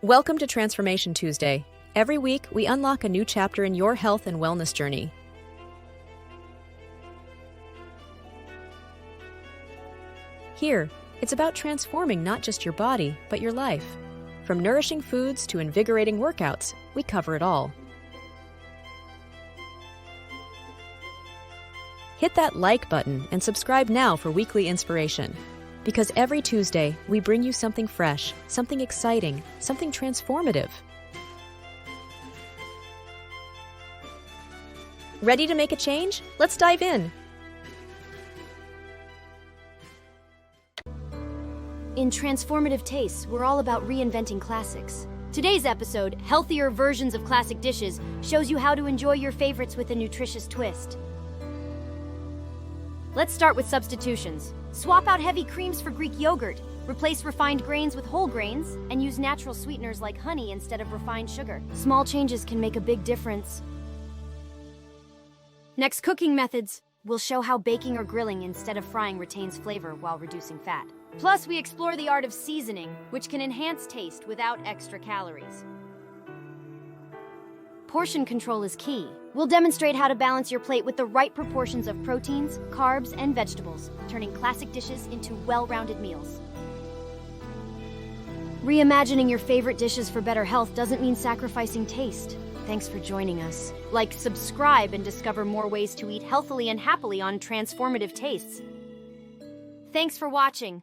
Welcome to Transformation Tuesday. Every week, we unlock a new chapter in your health and wellness journey. Here, it's about transforming not just your body, but your life. From nourishing foods to invigorating workouts, we cover it all. Hit that like button and subscribe now for weekly inspiration. Because every Tuesday, we bring you something fresh, something exciting, something transformative. Ready to make a change? Let's dive in. In Transformative Tastes, we're all about reinventing classics. Today's episode, Healthier Versions of Classic Dishes, shows you how to enjoy your favorites with a nutritious twist. Let's start with substitutions. Swap out heavy creams for Greek yogurt, replace refined grains with whole grains, and use natural sweeteners like honey instead of refined sugar. Small changes can make a big difference. Next, cooking methods. We'll show how baking or grilling instead of frying retains flavor while reducing fat. Plus, we explore the art of seasoning, which can enhance taste without extra calories. Portion control is key. We'll demonstrate how to balance your plate with the right proportions of proteins, carbs, and vegetables, turning classic dishes into well-rounded meals. Reimagining your favorite dishes for better health doesn't mean sacrificing taste. Thanks for joining us. Like, subscribe, and discover more ways to eat healthily and happily on Transformative Tastes. Thanks for watching.